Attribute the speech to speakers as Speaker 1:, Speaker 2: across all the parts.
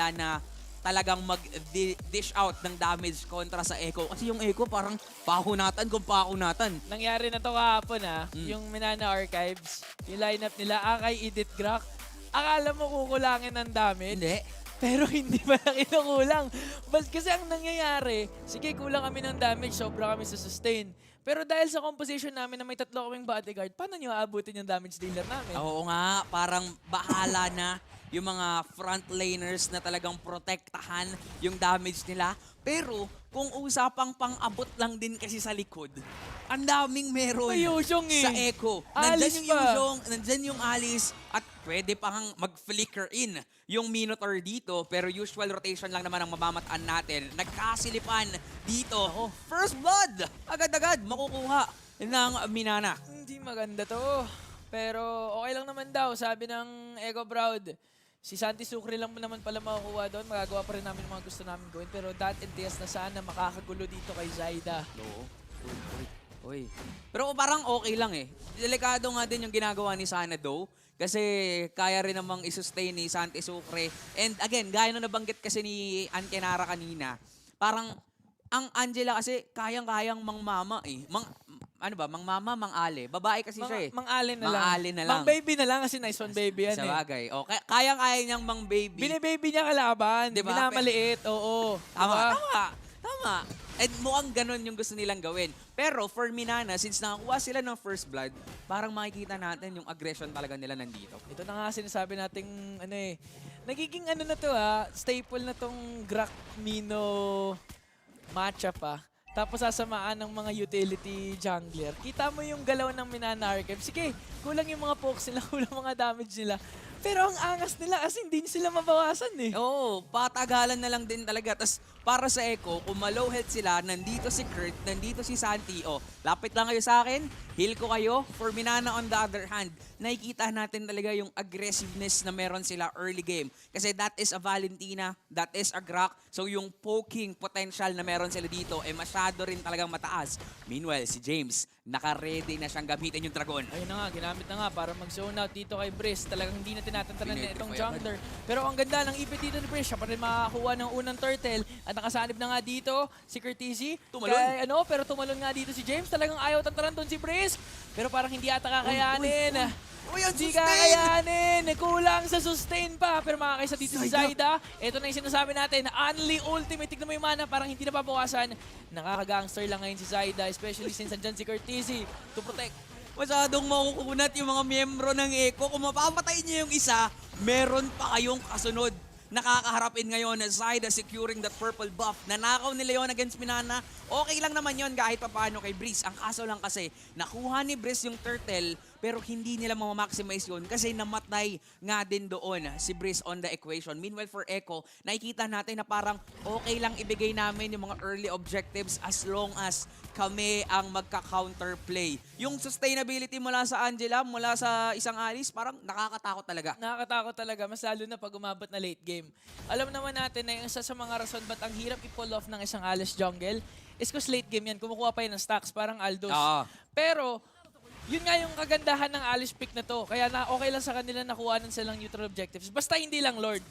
Speaker 1: bahala na talagang mag-dish out ng damage kontra sa Echo. Kasi yung Echo parang pahunatan kung pahunatan.
Speaker 2: Nangyari na to kahapon yung Minana Archives, yung lineup nila, Akay, Edith, Grak. Akala mo kukulangin ng damage.
Speaker 1: Hindi.
Speaker 2: Pero hindi pala kinukulang. Kasi ang nangyayari, sige kulang kami ng damage, sobra kami sa sustain. Pero dahil sa composition namin na may 3 kaming bodyguard, paano nyo aabutin yung damage dealer namin?
Speaker 1: Oo nga, parang bahala na yung mga frontlaners na talagang protektahan yung damage nila. Pero kung usapang pang-abot lang din kasi sa likod, ang daming meron
Speaker 2: May Yushong
Speaker 1: sa Echo.
Speaker 2: Alice
Speaker 1: Nandyan yung
Speaker 2: pa.
Speaker 1: Yushong, nandyan yung Alice, at pwede pang mag-flicker in yung Minotaur dito. Pero usual rotation lang naman ang mamamataan natin. Nagkasilipan dito. First blood! Agad-agad makukuha ng Minana.
Speaker 2: Hindi maganda to. Pero okay lang naman daw, sabi ng Echo Proud. Si Santi Sucre lang naman pala makukuha doon. Magagawa pa rin namin yung mga gusto namin gawin. Pero that entails na sana makakagulo dito kay Zaida.
Speaker 1: Oo. Uy. Pero parang okay lang eh. Delikado nga din yung ginagawa ni Sana Doe. Kasi kaya rin namang isustain ni Santi Sucre. And again, gaya na nabanggit kasi ni Ann Kenara kanina, parang ang Angela kasi kayang-kayang mangmama eh. Mangmama, mang-ale. Babae kasi siya eh.
Speaker 2: Mang-alin na lang.
Speaker 1: Mang-alin na lang.
Speaker 2: Mang-baby na lang kasi nice one baby yan
Speaker 1: Sa
Speaker 2: eh.
Speaker 1: bagay. O, kayang-kaya niyang mang-baby.
Speaker 2: Bine-baby niya kalaban.
Speaker 1: Diba?
Speaker 2: Minamaliit, oo.
Speaker 1: Tama,
Speaker 2: Diba?
Speaker 1: tama. And mukhang ganun yung gusto nilang gawin. Pero for Minana, since nakakuha sila ng first blood, parang makikita natin yung aggression talaga nila nandito.
Speaker 2: Ito na nga sinasabi nating nagiging na to staple na tong Grak Mino matchup Tapos sasamaan ng mga utility jungler. Kita mo yung galaw ng Minana Archive. Sige, kulang yung mga pokes nila, kulang mga damage nila. Pero ang angas nila kasi hindi sila mabawasan eh.
Speaker 1: Oo, patagalan na lang din talaga. Tapos para sa Echo, kung ma-low health sila, nandito si Kurt, nandito si Santi. O, lapit lang kayo sa akin, heal ko kayo. For Minana on the other hand, nakikita natin talaga yung aggressiveness na meron sila early game. Kasi that is a Valentina, that is a Grak. So yung poking potential na meron sila dito, masyado rin talagang mataas. Meanwhile, si James, naka-ready na siyang gamitin yung Dragon.
Speaker 2: Ayun na nga, ginamit na nga para mag-zone out dito kay Briz. Talagang hindi na tinatantanan na itong
Speaker 1: Pinetrify
Speaker 2: jungler. Pero ang ganda ng ipit dito ni Briz, siya pa rin makakuha ng unang turtle. At nakasanib na nga dito si Curtizy.
Speaker 1: Tumalon.
Speaker 2: Pero tumalon nga dito si James. Talagang ayaw tantanan doon si Briz. Pero parang hindi ata kakayanin.
Speaker 1: Uy, ang
Speaker 2: Hindi
Speaker 1: sustain!
Speaker 2: kakayanin. Kulang sa sustain pa. Pero makakaisa dito si
Speaker 1: Zaida.
Speaker 2: Zaida. Ito na yung sinasabi natin. Only ultimate. Tignan mo yung mana. Parang hindi napabawasan. Nakaka-gangster lang ngayon si Zaida. Especially since andyan si Curtizy to protect.
Speaker 1: Masyadong makukunat yung mga miyembro ng Echo. Kung mapapatay niyo yung isa, meron pa kayong kasunod. Nakakaharapin ngayon na Zaida securing that purple buff. Nanakaw nila yun against Minana. Okay lang naman yon kahit papaano kay Breeze. Ang kaso lang kasi, nakuha ni Breeze yung turtle pero hindi nila mamamaximize yun kasi namatay nga din doon si Breeze on the equation. Meanwhile for Echo, nakikita natin na parang okay lang ibigay namin yung mga early objectives as long as kami ang magka-counterplay. Yung sustainability mula sa Angela, mula sa isang Alice, parang nakakatakot talaga.
Speaker 2: Nakakatakot talaga, mas lalo na pag umabot na late game. Alam naman natin na yung isa sa mga rason ba't ang hirap i-pull off ng isang Alice jungle is because late game yan, kumukuha pa yan ng stacks, parang Aldos. Pero, yun nga yung kagandahan ng Alice pick na to. Kaya na okay lang sa kanila nakuha silang neutral objectives. Basta hindi lang Lord.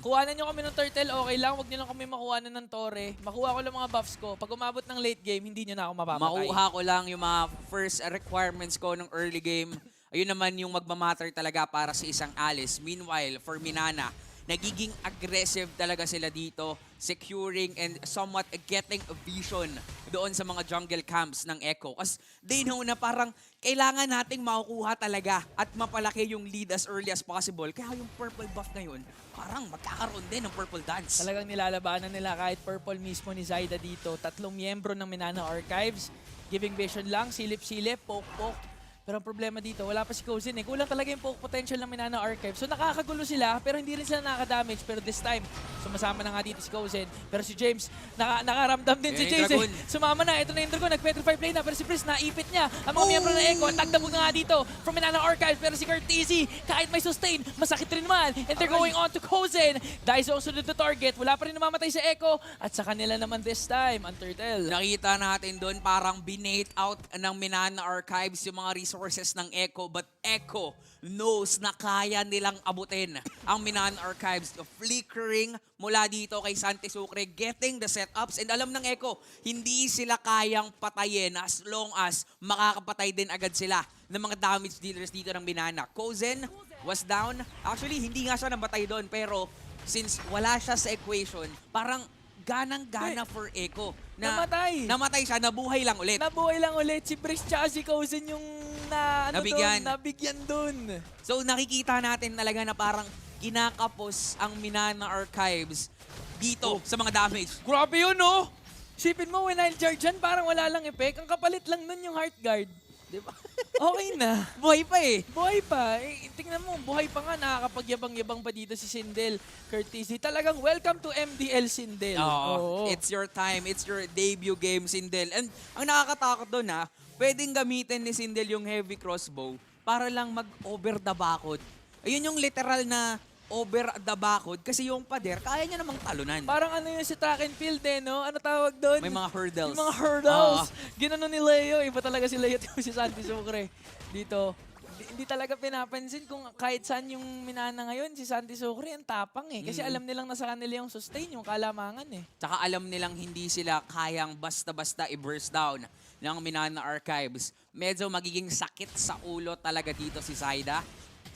Speaker 2: Kuhanan nyo kami ng turtle, okay lang. Huwag nyo lang kami makuhanan ng tore. Makuha ko lang mga buffs ko. Pag umabot ng late game, hindi nyo na ako mapapatay.
Speaker 1: Makuha ko lang yung mga first requirements ko ng early game. Ayun naman yung magmamatter talaga para sa isang Alice. Meanwhile, for Minana, nagiging aggressive talaga sila dito, securing and somewhat getting a vision doon sa mga jungle camps ng Echo. Kasi they know na parang kailangan nating makukuha talaga at mapalaki yung lead as early as possible. Kaya yung purple buff ngayon, parang magkakaroon din ng purple dance.
Speaker 2: Talagang nilalabanan nila kahit purple mismo ni Zaida dito. 3 miyembro ng Minana Archives. Giving vision lang, silip-silip, poke-poke. Pero ang problema dito, wala pa si Kozin eh. Kulang talaga yung poke potential ng Minana Archive. So nakakagulo sila, pero hindi rin sila nakaka-damage. Pero this time, sumasama na nga dito si Kozin. Pero si James, nakaramdam din si James eh. Sumama na, ito na yung Dragon, nag-petrify play na. Pero si Priest, naipit niya. Ang mga miyembro ng Echo, tagdabog na nga dito from Minana Archive. Pero si Curtizy, kahit may sustain, masakit rin naman. And they're going on to Kozin. Daiso ang sunod na target. Wala pa rin namamatay sa Echo. At sa kanila naman this time, ang Turtle.
Speaker 1: Nakita natin doon parang binate out ng Minana Archives yung mga resources resources ng Echo, but Echo knows na kaya nilang abutin ang Minana Archives. Flickering mula dito kay Santi Sucre, getting the setups. And alam ng Echo, hindi sila kayang patayin as long as makakapatay din agad sila ng mga damage dealers dito ng Minana. Kozen was down. Actually, hindi nga siya nabatay doon, pero since wala siya sa equation, parang ganang-gana for Echo. Namatay siya, nabuhay lang ulit.
Speaker 2: Nabuhay lang ulit. Si Brice tsaka si Kozen yung nabigyan dun.
Speaker 1: So nakikita natin talaga na parang kinakapos ang Minana Archives dito sa mga damage.
Speaker 2: Grabe yun, no? Sipin mo, when I'll charge yan, parang wala lang effect. Ang kapalit lang nun yung Heart Guard.
Speaker 1: Di ba?
Speaker 2: Okay na.
Speaker 1: Buhay pa eh.
Speaker 2: Buhay pa. Eh, tingnan mo, buhay pa nga. Nakakapagyabang-yabang pa dito si Sindel Curtis. Talagang welcome to MDL Sindel.
Speaker 1: Oo. It's your time. It's your debut game, Sindel. And ang nakakatakot doon pwedeng gamitin ni Sindel yung heavy crossbow para lang mag-over the bakod. Ayun yung literal na over the bakod kasi yung pader, kaya niya namang talunan.
Speaker 2: Parang ano yun si track and field no? Ano tawag doon?
Speaker 1: May mga hurdles.
Speaker 2: May mga hurdles. Ginano ni Leo. Iba talaga si Leo si Santi Sucre. Dito, hindi talaga pinapansin kung kahit saan yung Minana ngayon, si Santi Sucre ang tapang eh. Kasi alam nilang nasa kanila yung sustain, yung kalamangan eh.
Speaker 1: Tsaka alam nilang hindi sila kayang basta-basta i-burst down ng Minana Archives. Medyo magiging sakit sa ulo talaga dito si Zaida.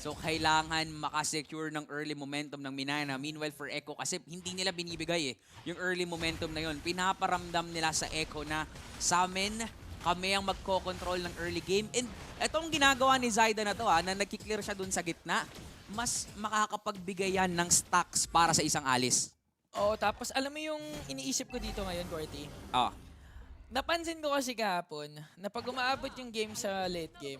Speaker 1: So, kailangan makasecure ng early momentum ng Minana. Meanwhile, for Echo, kasi hindi nila binibigay yung early momentum na yun. Pinaparamdam nila sa Echo na sa amin, kami ang magko-control ng early game. And itong ginagawa ni Zaida na to, na nagkiklear siya dun sa gitna, mas makakapagbigay yan ng stacks para sa isang alis.
Speaker 2: Oo, tapos alam mo yung iniisip ko dito ngayon, Corty? Napansin ko kasi kahapon na pag umaabot yung game sa late game,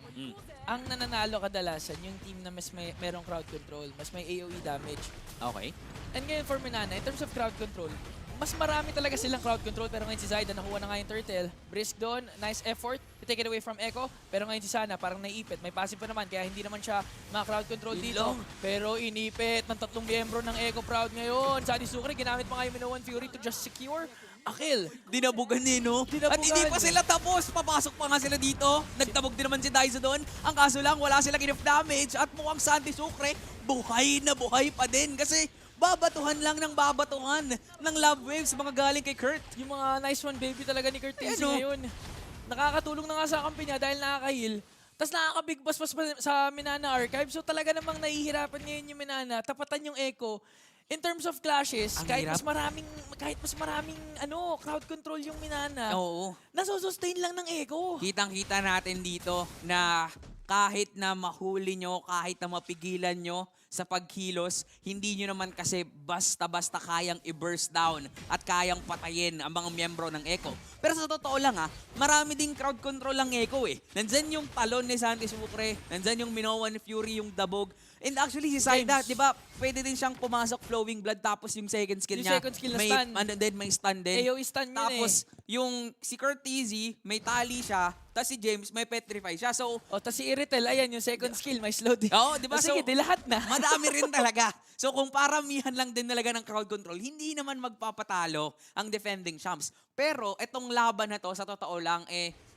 Speaker 2: ang nananalo kadalasan yung team na mas merong crowd control, mas may AoE damage.
Speaker 1: Okay.
Speaker 2: And ngayon for Minana, in terms of crowd control, mas marami talaga silang crowd control pero ngayon si Zaida nakuha na nga yung turtle. Brisk doon, nice effort to take it away from Echo. Pero ngayon si Sana parang naiipit. May passive pa naman kaya hindi naman siya crowd control
Speaker 1: Yun
Speaker 2: dito.
Speaker 1: lang.
Speaker 2: Pero inipit ng 3 miyembro ng Echo Proud ngayon. Santi Sucre ginamit pa nga yung Minoan Fury to just secure a kill.
Speaker 1: Dinabugan no?
Speaker 2: Dinabugan.
Speaker 1: At hindi pa sila tapos. Papasok pa nga sila dito. Nagtabog din naman si Daiso doon. Ang kaso lang, wala silang enough damage. At mukhang Santi Sucre, buhay na buhay pa din. Kasi babatuhan lang ng babatuhan ng love waves mga galing kay Kurt.
Speaker 2: Yung mga nice one baby talaga ni Kurt Tizzy
Speaker 1: Ano?
Speaker 2: ngayon. Nakakatulong na nga sa kampi niya dahil nakaka-heal. Tapos nakaka-big boss pa sa Minana Archive. So talaga namang nahihirapan ngayon yung Minana. Tapatan yung Echo. In terms of clashes,
Speaker 1: Ang
Speaker 2: kahit
Speaker 1: hirap.
Speaker 2: mas maraming crowd control yung Minana,
Speaker 1: Oo.
Speaker 2: nasusustain lang ng Echo.
Speaker 1: Kitang-kita natin dito na kahit na mahuli nyo, kahit na mapigilan nyo sa pagkilos, hindi nyo naman kasi basta-basta kayang i-burst down at kayang patayin ang mga miyembro ng Echo. Pero sa totoo lang marami ding crowd control ang Echo eh. Nandyan yung talon ni Santi Sucre, nandyan yung Minoan Fury, yung Dabog. And actually si Zaida,
Speaker 2: James.
Speaker 1: di ba, pwede din siyang pumasok flowing blood tapos yung second skill
Speaker 2: Yung
Speaker 1: niya.
Speaker 2: second skill na
Speaker 1: may,
Speaker 2: stun.
Speaker 1: may stun din.
Speaker 2: AoE stun yun
Speaker 1: Tapos, yung si Kurt Tizzy, may tali siya, tapos si James, may petrify siya. So,
Speaker 2: O, tas si Iritel, ayan, yung second skill, may slow din.
Speaker 1: Oo, di ba?
Speaker 2: O, sige,
Speaker 1: So,
Speaker 2: di lahat na.
Speaker 1: madami rin talaga. So, kung paramihan lang din talaga ng crowd control, hindi naman magpapatalo ang defending champs. Pero, itong laban na to, sa totoo lang,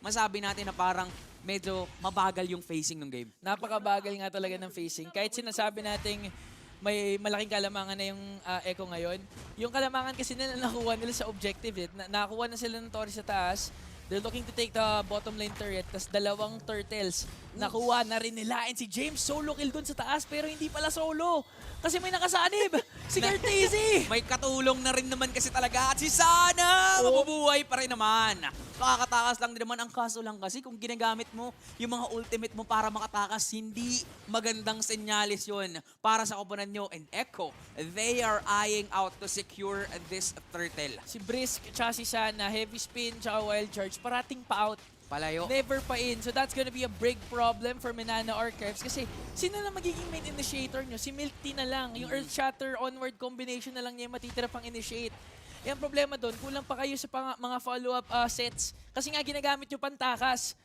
Speaker 1: masabi natin na parang medyo mabagal yung facing ng game.
Speaker 2: Napakabagal nga talaga ng facing. Kahit sinasabi nating may malaking kalamangan na yung Echo ngayon, yung kalamangan kasi nila nakuha nila sa objective. Nakakuha na sila ng Tori sa taas. They're looking to take the bottom lane turret. Tas 2 turtles. Nakuha na rin nila. And si James solo kill dun sa taas pero hindi pala solo. Kasi may nakasanib. Si Curtizzy.
Speaker 1: May katulong na rin naman kasi talaga. At si Sana, mabubuhay pa rin naman. Makakatakas lang din naman. Ang kaso lang kasi kung ginagamit mo yung mga ultimate mo para makatakas, hindi magandang senyalis yun para sa koponan nyo. And Echo, they are eyeing out to secure this turtle.
Speaker 2: Si Brisk, tsaka si Sana, heavy spin, tsaka wild charge, parating pa out.
Speaker 1: Palayo.
Speaker 2: Never pa in. So that's gonna be a big problem for Minana Archives kasi sino na magiging main initiator nyo? Si Milk Tea na lang. Yung Earth Shatter onward combination na lang niya yung matitira pang initiate. Yung problema doon, kulang pa kayo sa mga follow-up sets kasi nga ginagamit yung pantakas.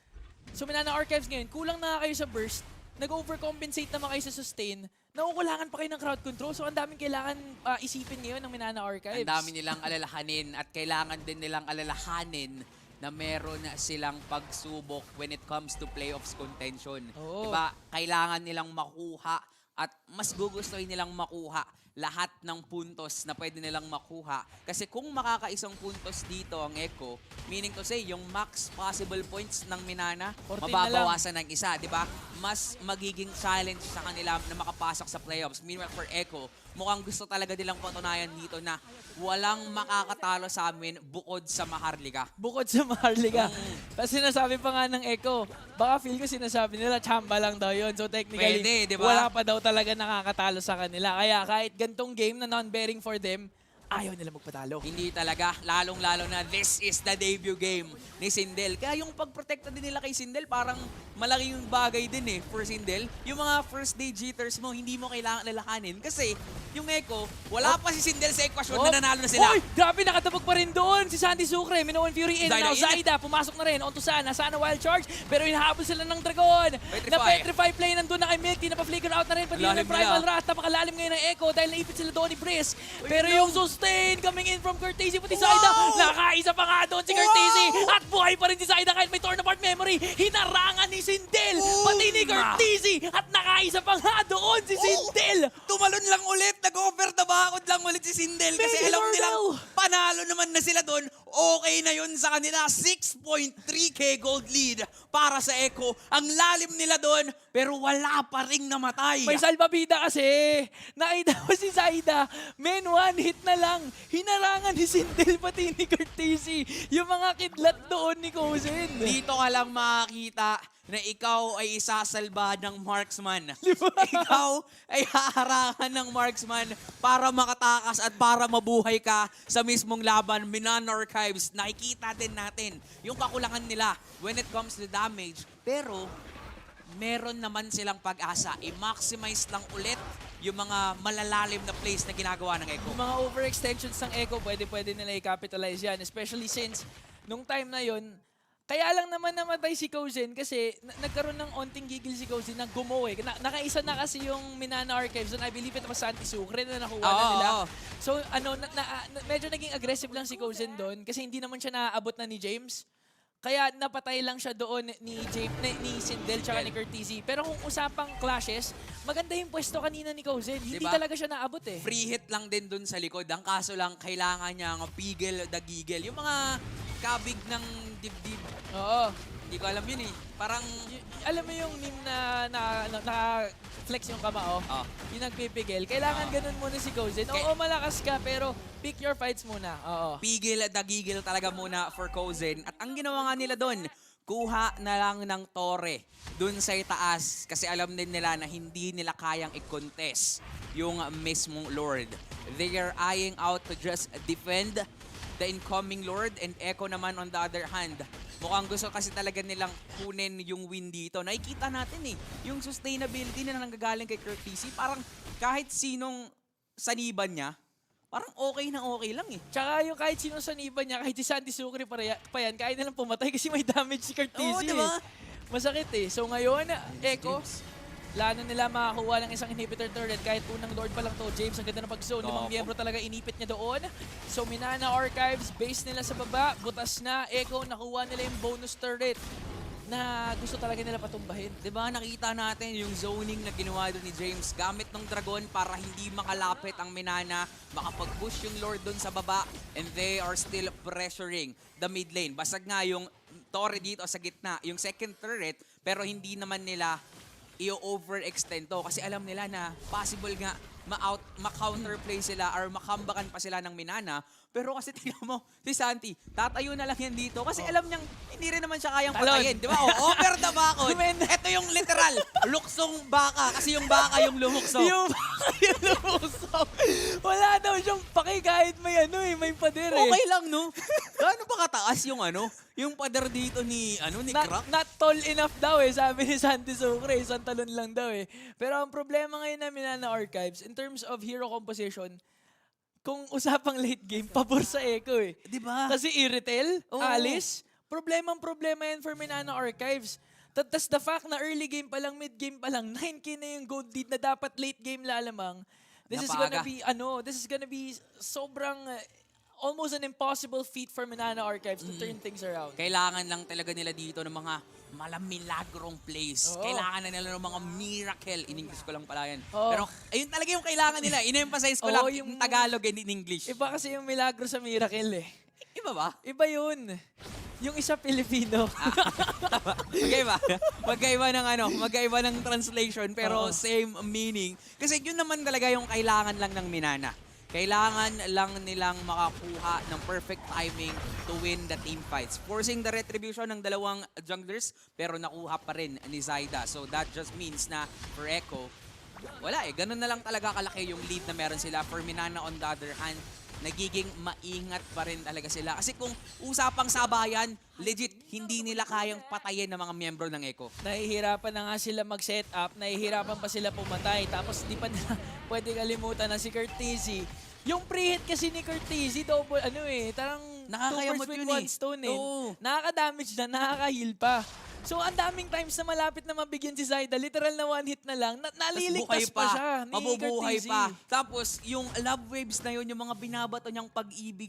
Speaker 2: So Minana Archives ngayon, kulang na kayo sa burst, nag-overcompensate naman kayo sa sustain, nakukulangan pa kayo ng crowd control. So ang daming kailangan isipin ngayon ng Minana Archives.
Speaker 1: Ang dami nilang alalahanin at kailangan din nilang alalahanin na meron silang pagsubok when it comes to playoffs contention.
Speaker 2: Oo.
Speaker 1: Diba? Kailangan nilang makuha at mas gugustuhin nilang makuha lahat ng puntos na pwede nilang makuha. Kasi kung makakaisang puntos dito ang Echo, meaning to say, yung max possible points ng Minana,
Speaker 2: 14 na
Speaker 1: mababawasan ng isa, di ba? Mas magiging challenge sa kanila na makapasok sa playoffs. Meanwhile, for Echo, mukhang gusto talaga nilang patunayan dito na walang makakatalo sa amin bukod sa Maharlika.
Speaker 2: Bukod sa Maharlika. Kasi sinasabi pa nga ng Echo, baka feel ko sinasabi nila, chamba lang daw yun. So technically,
Speaker 1: Pwede, di ba?
Speaker 2: wala pa daw talaga nakakatalo sa kanila. Kaya kahit gantong game na non-bearing for them, ayaw nila magpatalo.
Speaker 1: Hindi talaga, lalong-lalo na this is the debut game ni Sindel. Kaya yung pagprotekta din nila kay Sindel, parang malaking bagay din for Sindel. Yung mga first day jitters mo, hindi mo kailangan lalakanin. Kasi yung Echo, wala pa si Sindel sa ekwasyon na nanalo na sila.
Speaker 2: Oy, grabe, nakatabog pa rin doon. Si Sandy Sucre, Minoan Fury in.
Speaker 1: Zaida
Speaker 2: Now
Speaker 1: in.
Speaker 2: Zaida, pumasok na rin. On to Sana wild charge. Pero hinahabol sila ng Dragon.
Speaker 1: Petrify.
Speaker 2: Na Petrify play nandun na kay Milky. Napaflicker out na rin. Pati
Speaker 1: Lalim
Speaker 2: yung Primal
Speaker 1: nila.
Speaker 2: Wrath. Napakalalim ngayon ng Echo dahil naipit sila doon ni Brisk. Pero yung sustain coming in from Curtisi. Pati
Speaker 1: Wow!
Speaker 2: Zaida, nakaisa pa nga doon si Curtisi. At buhay pa rin si Zaida kahit may torn apart memory. Hinarangan ni Sindel. Pati ni Curtisi. At nakaisa pa nga doon si Sindel.
Speaker 1: Tumalon lang ulit, nag-over the bakod lang ulit si Sindel kasi
Speaker 2: Medyo
Speaker 1: alam nilang
Speaker 2: daw.
Speaker 1: panalo naman na sila doon. Okay na yun sa kanila. 6.3k gold lead para sa Echo. Ang lalim nila doon, pero wala pa ring namatay.
Speaker 2: May salbabida kasi. Nakita mo si Zaida. Men, one hit na lang. Hinarangan ni Sindel pati ni Curtisi. Yung mga kidlat doon ni Cousin.
Speaker 1: Dito ka lang makakita na ikaw ay isasalba ng marksman.
Speaker 2: Diba?
Speaker 1: Ikaw ay haharangan ng marksman para makatakas at para mabuhay ka sa mismong laban. Minana Archives, nakikita din natin yung kakulangan nila when it comes to damage. Pero meron naman silang pag-asa. I-maximize lang ulit yung mga malalalim na plays na ginagawa ng Echo.
Speaker 2: Yung mga overextensions ng Echo, pwede nila i-capitalize yan. Especially since, nung time na yon, kaya lang naman namatay si Cousin kasi nagkaroon ng onting gigil si Cousin na gumawa. Nakaisa na kasi yung Minana Archives and I believe it was Santi Sucre na nakuha na nila.
Speaker 1: Oo.
Speaker 2: So medyo naging aggressive lang si Cousin doon kasi hindi naman siya naaabot na ni James. Kaya napatay lang siya doon ni Sindel tsaka ni Curtisi. Pero kung usapang clashes, maganda yung pwesto kanina ni Cousin. Hindi
Speaker 1: Diba?
Speaker 2: talaga siya naabot eh.
Speaker 1: Free hit lang din dun sa likod. Ang kaso lang, kailangan niya ang pigil the gigil. Yung mga kabig ng dibdib.
Speaker 2: Oo.
Speaker 1: Hindi ko alam yun eh. Parang,
Speaker 2: Alam mo yung meme na flex yung kamao?
Speaker 1: oh,
Speaker 2: Yung nagpipigil. Kailangan ganun muna si Cousin. Oo, malakas ka, pero pick your fights muna. Oo.
Speaker 1: pigil the gigil talaga muna for Cousin. At ang ginawa nga nila dun, kuha na lang ng tore dun sa itaas. Kasi alam din nila na hindi nila kayang i-contest yung mismong Lord. They are eyeing out to just defend the incoming Lord, and Echo naman on the other hand. Mukhang gusto kasi talaga nilang kunin yung win dito. Nakikita natin yung sustainability na nanggagaling kay Curtisi. Parang kahit sinong saniban niya, parang okay na okay lang eh.
Speaker 2: Tsaka yung kahit sino sa niba niya, kahit si Sandy Sucre pa yan, kahit nilang pumatay kasi may damage si Curtisi.
Speaker 1: Oo, diba?
Speaker 2: Masakit eh. So ngayon, Echo, plano nila makakuha ng isang inhibitor turret kahit unang Lord pa lang to. James, ang ganda ng pag-zone. Limang miyembro talaga inipit niya doon. So Minana Archives, base nila sa baba. Butas na. Echo, nakuha nila yung bonus turret na gusto talaga nila patumbahin.
Speaker 1: Diba nakita natin yung zoning na ginawa doon ni James gamit ng Dragon para hindi makalapit ang Minana, makapag-push yung Lord doon sa baba, and they are still pressuring the mid lane. Basag nga yung Torre dito sa gitna, yung second turret, pero hindi naman nila i-overextend to kasi alam nila na possible nga ma-counterplay sila or makambakan pa sila ng Minana. Pero kasi tingnan mo, si Santi, tatayo na lang yan dito kasi alam niyang hindi rin naman siya kayang
Speaker 2: Talon.
Speaker 1: patayin. Di ba? O, over the bakod.
Speaker 2: Men.
Speaker 1: Ito yung literal, luksong baka kasi yung baka yung lumukso.
Speaker 2: Yung yung lumusok. Wala daw siyang paki kahit may may pader eh.
Speaker 1: Okay lang, no? Gaano ba kataas yung yung pader dito ni Crack?
Speaker 2: Not tall enough daw eh, sabi ni Santi Sucre. Isang talon lang daw eh. Pero ang problema ngayon namin na Archives, in terms of hero composition, kung usapang late game, pabor sa Echo eh.
Speaker 1: Di ba?
Speaker 2: Kasi Iritel,
Speaker 1: Oo.
Speaker 2: Alice, problema yan for Minana Archives. That's the fact na early game pa lang, mid game pa lang, 9k na yung gold lead na dapat late game lalamang. This is
Speaker 1: Napaaga.
Speaker 2: gonna be sobrang almost an impossible feat for Manana Archives to turn things around.
Speaker 1: Kailangan lang talaga nila dito ng mga malamilagrong plays.
Speaker 2: Oo.
Speaker 1: Kailangan na nila ng mga miracle. In English ko lang pala yan.
Speaker 2: Oo.
Speaker 1: Pero ayun talaga yung kailangan nila. In-emphasize ko
Speaker 2: Oo,
Speaker 1: lang
Speaker 2: yung-
Speaker 1: yung Tagalog and in English.
Speaker 2: Iba kasi yung milagro sa miracle eh.
Speaker 1: Iba ba?
Speaker 2: Iba yun. Yung isa Pilipino.
Speaker 1: Magkaiba. Magkaiba ng translation pero
Speaker 2: Oo.
Speaker 1: same meaning. Kasi yun naman talaga yung kailangan lang ng Minana. Kailangan lang nilang makakuha ng perfect timing to win the team fights. Forcing the retribution ng dalawang junglers pero nakuha pa rin ni Zaida. So that just means na for Echo, wala eh. Ganun na lang talaga kalaki yung lead na meron sila. For Minana on the other hand, nagiging maingat pa rin talaga sila. Kasi kung usapang sabayan, legit, hindi nila kayang patayin ng mga miyembro ng Echo.
Speaker 2: Nahihirapan na nga sila mag-set up, nahihirapan pa sila pumatay, tapos di pa nila pwede kalimutan na si Curtisi. Yung pre-hit kasi ni Curtisi, double, tarang
Speaker 1: Nakakayamot
Speaker 2: 2 birds with
Speaker 1: yun eh.
Speaker 2: 1 stone eh.
Speaker 1: Oo.
Speaker 2: Nakaka-damage na, nakaka-heal pa. So, ang daming times na malapit na mabigyan si Zaida, literal na 1 hit na lang, naliligtas pa siya ni
Speaker 1: Mabubuhay
Speaker 2: Curtisi.
Speaker 1: pa. Tapos, yung love waves na yun, yung mga binabato niyang pag-ibig,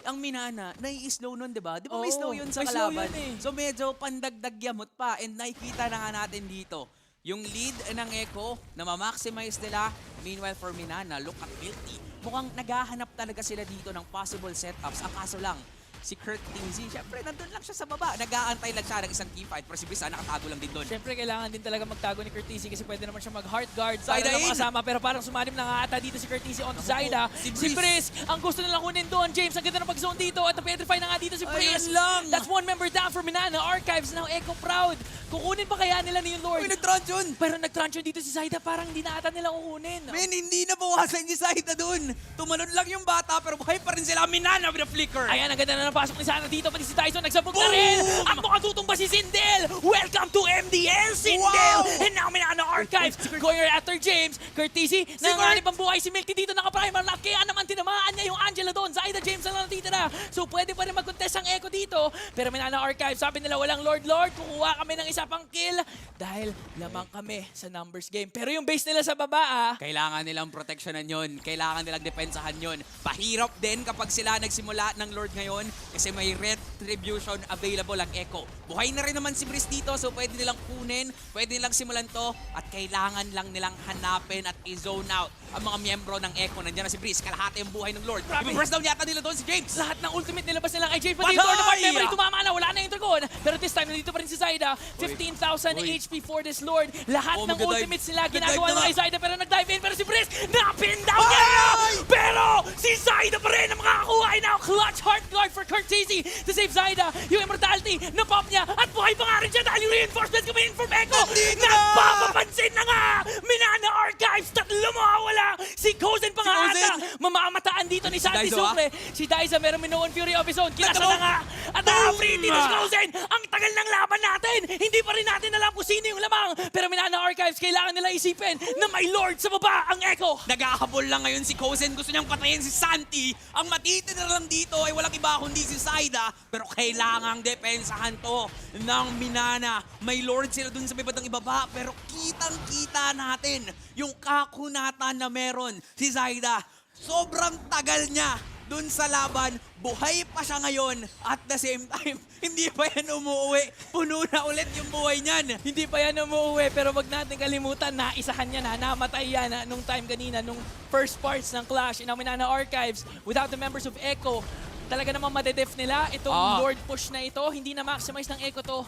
Speaker 1: ang Minana, nai-slow nun, di ba? Di ba may
Speaker 2: Oo,
Speaker 1: slow yun sa
Speaker 2: may slow
Speaker 1: kalaban?
Speaker 2: yun eh.
Speaker 1: So, medyo pandagdag yamot pa. And nakikita na nga natin dito, yung lead ng Echo na ma-maximize nila. Meanwhile, for Minana, look at Guilty. Mukhang naghahanap talaga sila dito ng possible setups. Ang kaso lang, si Kurt Tizzy, syempre, nandun lang siya sa baba. Nag-aantay lang siya ng isang team fight. Pero si Bisa, nakatago lang din doon.
Speaker 2: Siyempre, kailangan din talaga magtago ni Curtisi kasi pwede naman siya mag-heart guard para
Speaker 1: Zaida
Speaker 2: lang
Speaker 1: in!
Speaker 2: makasama. Pero parang sumalim na nga ata dito si Curtisi onto Zaida.
Speaker 1: si
Speaker 2: Si
Speaker 1: Breeze.
Speaker 2: Breeze, ang gusto nilang kunin doon. James, ang ganda ng pag-zone dito. At na-petrify na nga dito si Breeze.
Speaker 1: Ayun lang!
Speaker 2: That's 1 member down for Manana Archives. Now Echo proud. Kukunin pa kaya nila ni Lord?
Speaker 1: Uy, nag-truncheon!
Speaker 2: Pero nag-truncheon dito si Zaida. Parang hindi na ata nila kukunin.
Speaker 1: Men, hindi na bawasan si Zaida dun. Tumalon lang yung bata pero buhay pa rin sila. Minana with a flicker.
Speaker 2: Ayan, ang ganda na napasok ni Sana dito. Pati si Tyson nagsabog na
Speaker 1: Boom!
Speaker 2: rin. Ang makatutumba si Sindel. Welcome to MDL, Sindel.
Speaker 1: Wow!
Speaker 2: And now Manana Archives. Going after James. Curtisi. Nanganganib ang buhay si Milky dito. Naka-primer lock. Kaya naman tinamaan niya yung Angela doon. Zaida James na lang natitira. So pwede pa rin mag-contest ang Echo dito. Pero Manana Archives, sabi nila walang Lord. Kukuha kami ng isa pang kill. Dahil lamang kami sa numbers game. Pero yung base nila sa baba
Speaker 1: Kailangan nilang proteksyonan yun. Kailangan nilang depensahan yun. Pahirap din kapag sila nagsimula ng Lord ngayon kasi may retribution available ang Echo. Buhay na rin naman si Breeze dito so pwede nilang kunin, pwede nilang simulan to at kailangan lang nilang hanapin at i-zone out ang mga miyembro ng Echo. Nandiyan na si Breeze, kalahati ang buhay ng Lord. I-burst down yata nila doon si James.
Speaker 2: lahat ng ultimate nilabas nila kay James. Pati
Speaker 1: Patay!
Speaker 2: yung Lord of Art Memory tumama na. Wala na yung Dragon. Pero this time, nandito pa rin si Zaida. 15,000
Speaker 1: Uy.
Speaker 2: HP for this Lord. Lahat
Speaker 1: Oh,
Speaker 2: ng
Speaker 1: mag-dive.
Speaker 2: ultimates nila
Speaker 1: Mag-dive
Speaker 2: ginagawa
Speaker 1: na
Speaker 2: na
Speaker 1: nga.
Speaker 2: kay Zaida. Pero nag-dive in. Pero si Brisk, na-pin down niya!
Speaker 1: Ay!
Speaker 2: Pero si Zaida pa rin ang makakakuha. Ay now, clutch heart guard for Curtisi to save Zaida. Yung immortality, na-pop niya. At buhay pa nga rin siya dahil yung reinforcements coming in from Echo.
Speaker 1: Nandito na!
Speaker 2: Napapapansin na nga! Minana Archives, tatlo mawawala. Si Kozen pa nga
Speaker 1: Si Kozen!
Speaker 2: ata. Mamamataan dito ni Santi
Speaker 1: Daizo,
Speaker 2: Sucre. Si Daiza meron Minoan Fury of his own. Kinasa
Speaker 1: Nagkabog!
Speaker 2: na nga. At na-free dito si Kozen. Ang tagal ng laban natin. Hindi pa rin natin alam kung sino yung lamang. Pero Minana Archives, kailangan nila isipin na may Lord sa baba ang Echo.
Speaker 1: Naghahabol lang ngayon si Kozen. Gusto niyang patayin si Santi. Ang matitira lang dito ay walang iba kundi si Zaida. Pero kailangang depensahan to ng Minana. May Lord sila dun sa may bandang ibaba. Pero kitang-kita natin yung kakunatan na meron si Zaida. Sobrang tagal niya dun sa laban. Buhay pa siya ngayon. At the same time, hindi pa yan umuwi. Puno na ulit yung buhay niyan.
Speaker 2: Hindi pa yan umuwi, pero wag natin kalimutan na isahan niya na, namatay yan nung time kanina, nung first parts ng Clash in ang Minana Archives. Without the members of Echo, talaga namang madedef nila itong Lord push na ito. Hindi na maximize ng Echo to.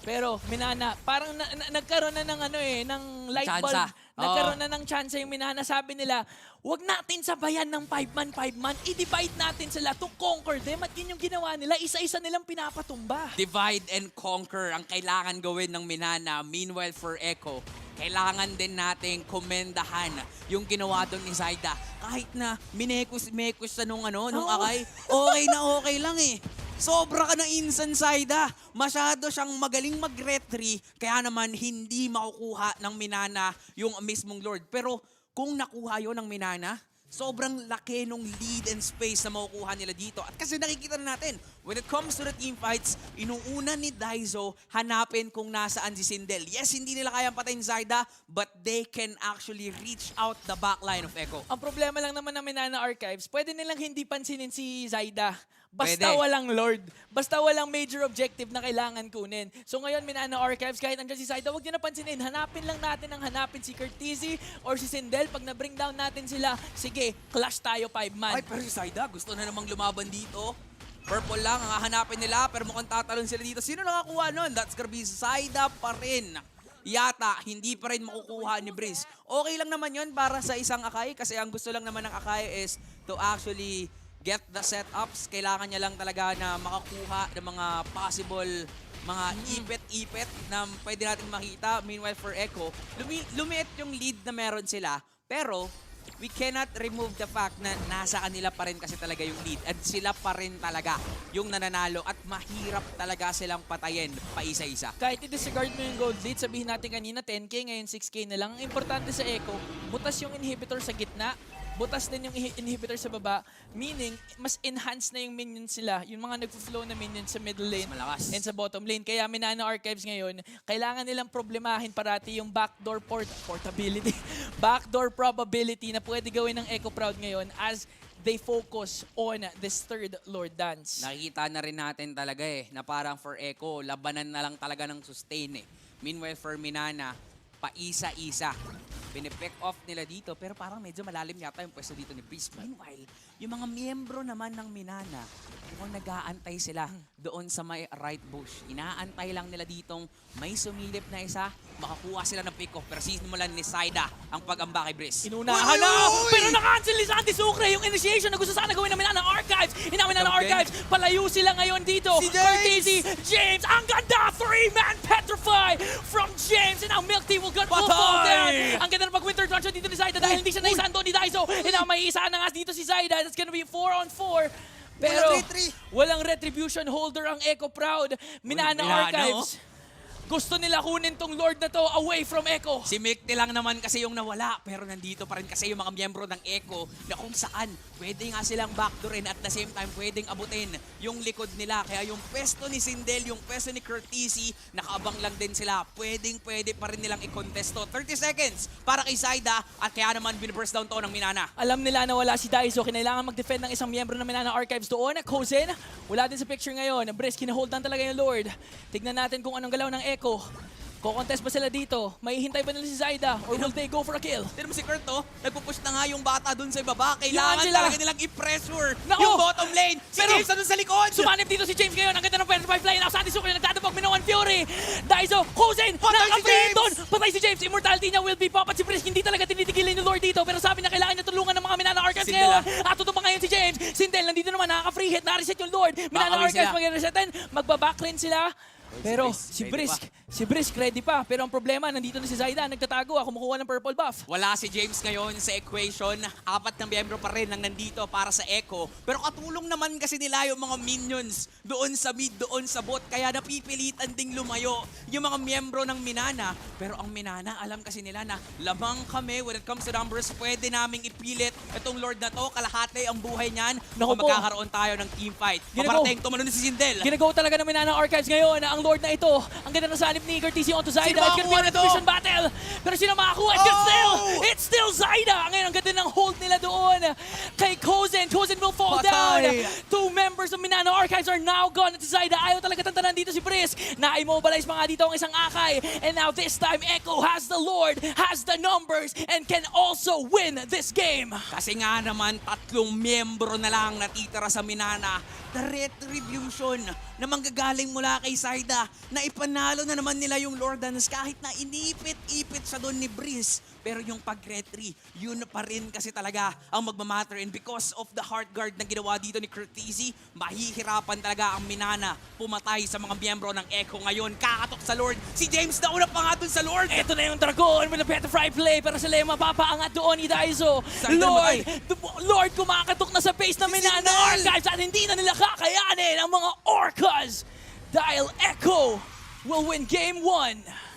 Speaker 2: Pero Minana, parang nagkaroon na ng ng light bulb.
Speaker 1: Tsansa.
Speaker 2: Nagkaroon na ng chance yung Minana. Sabi nila, wag natin sabayan ng 5-man, 5-man. I-divide natin sila to conquer them. At yun yung ginawa nila. Isa-isa nilang pinapatumba.
Speaker 1: Divide and conquer ang kailangan gawin ng Minana. Meanwhile, for Echo, kailangan din nating komendahan yung ginawa doon ni Zaida. Kahit na minekos-mekos sa nung Akay, okay lang eh. Sobra ka na insan, Zaida. Masyado siyang magaling mag-retry, kaya naman hindi makukuha ng Minana yung mismong Lord. Pero kung nakuha yon ng Minana, sobrang laki nung lead and space na makukuha nila dito. At kasi nakikita na natin, when it comes to the team fights, inuuna ni Daizo hanapin kung nasaan si Sindel. Yes, hindi nila kayang patayin Zyda, but they can actually reach out the backline of Echo.
Speaker 2: Ang problema lang naman ng Minana Archives, pwede nilang hindi pansinin si Zyda. Basta
Speaker 1: Pwede.
Speaker 2: walang Lord. Basta walang major objective na kailangan kunin. So ngayon, Minana Archives, kahit andyan si Zyda, huwag nyo na pansinin. Hanapin lang natin ang hanapin si Curtizy or si Sindel. Pag na-bring down natin sila, sige, clash tayo 5-man.
Speaker 1: Ay, pero si Zyda, gusto na namang lumaban dito. Purple lang ang hahanapin nila, pero mukhang tatalon sila dito. Sino nakakuha nun? That's gonna be Zyda pa rin. Yata, hindi pa rin makukuha ni Breeze. Okay lang naman yun para sa isang Akai kasi ang gusto lang naman ng Akai is to actually get the setups. Kailangan niya lang talaga na makakuha ng mga possible mga ipit-ipit na pwede natin makita. Meanwhile for Echo, lumiit yung lead na meron sila. Pero we cannot remove the fact na nasa kanila pa rin kasi talaga yung lead. At sila pa rin talaga yung nananalo at mahirap talaga silang patayin pa isa-isa.
Speaker 2: Kahit i-disregard mo yung gold lead, sabihin natin kanina 10k, ngayon 6k na lang. Ang importante sa Echo, butas yung inhibitor sa gitna, butas din yung inhibitor sa baba, meaning mas enhance na yung minions sila, yung mga nagfo-flow na minions sa middle lane
Speaker 1: Mas malakas.
Speaker 2: and sa bottom lane. Kaya Minana Archives ngayon, kailangan nilang problemahin parati yung backdoor portability, backdoor probability na pwede gawin ng Echo Proud ngayon as they focus on this third Lord Dance.
Speaker 1: Nakikita na rin natin talaga na parang for Echo, labanan na lang talaga ng sustain Meanwhile for Minana, paisa-isa. Pinipick off nila dito pero parang medyo malalim yata yung pwesto dito ni Breeze. Meanwhile, yung mga miyembro naman ng Minana, mukhang nag-aantay sila doon sa may right bush. Inaantay lang nila ditong may sumilip na isa, makakuha sila ng pick off pero sinimulan ni Zyda ang pag-amba kay Breeze.
Speaker 2: Inunahan na! Pero na-cancel ni Santi Sucre yung initiation na gusto sana gawin ng Minana Archives. Minana
Speaker 1: Okay.
Speaker 2: Archives, palayo sila ngayon dito.
Speaker 1: Si James!
Speaker 2: Curtizy, James, ang ganda! 3-man petrify from James. And now Milk Tea will fall down. Ang ganda ng pag-winter crunch dito ni Zyda dahil hindi siya naisando ni Daizo. And now may isa na nga dito si Zyda. That's gonna be 4-on-4. Pero walang retribution holder ang Echo Proud. Minana
Speaker 1: Minana,
Speaker 2: Archives. Gusto nila kunin tong Lord na to away from Echo.
Speaker 1: Si Mikti lang naman kasi yung nawala, pero nandito pa rin kasi yung mga miyembro ng Echo na kung saan pwede nga silang backdoorin at the same time pwedeng abutin yung likod nila. Kaya yung pwesto ni Sindel, yung pwesto ni Curtizy, nakaabang lang din sila. Pwede pa rin nilang i-contest to. 30 seconds para kay Zyda at kaya naman binaburst down to ng Minana.
Speaker 2: Alam nila na wala si Daizo, kinailangan mag-defend ng isang miyembro ng Minana Archives doon. Kozen, wala din sa picture ngayon. Brisk, kinahold down talaga yung Lord. Tignan natin kung anong galaw ng Echo. Ko-contest ba sila dito? Mahihintay ba nila si Zyda? Or will they go for a kill?
Speaker 1: Pero si Kurt, nagpupush na nga yung bata dun sa ibaba. Kailangan
Speaker 2: sila.
Speaker 1: talaga nilang i-pressure
Speaker 2: Nako!
Speaker 1: yung bottom lane. Si
Speaker 2: Pero-
Speaker 1: James na dun sa likod.
Speaker 2: Sumanib dito si James ngayon. Ang ganda ng Petrify Fly. Now Santi Sucre nagtatapag. Minoan Fury. Daizo, Kozen,
Speaker 1: Patay si
Speaker 2: nakapin
Speaker 1: James!
Speaker 2: doon. Patay si James. Immortality niya will be pop. At si Brisk hindi talaga tinitigilan yung Lord dito. Pero sabi na kailangan niya tulungan ng mga Minana Archives
Speaker 1: Sindel,
Speaker 2: ngayon. At tutumpa ngayon si James. Sindel nandito naman. Nakaka-free hit. Na-reset yung Lord. Minana
Speaker 1: Baka
Speaker 2: Archives
Speaker 1: sila.
Speaker 2: mag-resetin. Magbabackline sila. Pero
Speaker 1: Brisk,
Speaker 2: si Brisk ready pa. Pero ang problema, nandito na si Zyda. Nagtatago. Kumukuha ng purple buff.
Speaker 1: Wala si James ngayon sa equation. 4 na miyembro pa rin ang nandito para sa Echo. Pero katulong naman kasi nila yung mga minions doon sa mid, doon sa bot. Kaya napipilitan ding lumayo yung mga miyembro ng Minana. Pero ang Minana, alam kasi nila na lamang kami when it comes to numbers. Pwede naming ipilit itong Lord na to. Kalahati ang buhay niyan.
Speaker 2: Naku
Speaker 1: Kung
Speaker 2: po.
Speaker 1: magkakaroon tayo ng team fight.
Speaker 2: Ginago.
Speaker 1: Paparating tumalon si Sindel.
Speaker 2: Ginagawa talaga ng Minana Archives ngayon na ang Lord na ito. Ang ganda ng sanib ni Curtizy onto Zyda.
Speaker 1: Sino
Speaker 2: It's gonna be
Speaker 1: makakuha
Speaker 2: a
Speaker 1: nito?
Speaker 2: retribution battle. Pero sino makakuha? It's still Zyda. Ngayon ang ganda ng hold nila doon kay Kozen. Kozen will fall
Speaker 1: Patay.
Speaker 2: down. 2 members of Minana Archives are now gone. At si Zyda, ayaw talaga tantanan dito si Brisk. Na-immobilize pa nga dito ang isang Akai. And now this time, Echo has the Lord, has the numbers, and can also win this game.
Speaker 1: Kasi nga naman, 3 miyembro na lang natitira sa Minana. The retribution na manggagaling mula kay Zyda na ipanalo na naman nila yung Lord Dance kahit na inipit-ipit sa doon ni Breeze. Pero yung pag-retry, yun pa rin kasi talaga ang magmamatter. And because of the heart guard na ginawa dito ni Curtizy, mahihirapan talaga ang Minana pumatay sa mga miyembro ng Echo ngayon. Kakatok sa Lord. Si James nauna pa nga dun sa Lord.
Speaker 2: Ito na yung Dragon with a Petrify play para sa Lema papaangat doon ni Daizo.
Speaker 1: Zyda
Speaker 2: Lord, kumakatok na sa pace ng
Speaker 1: Si
Speaker 2: Minana
Speaker 1: Sindel!
Speaker 2: Archives at hindi na nila kakayanin ang mga Orcas dahil Echo will win Game 1.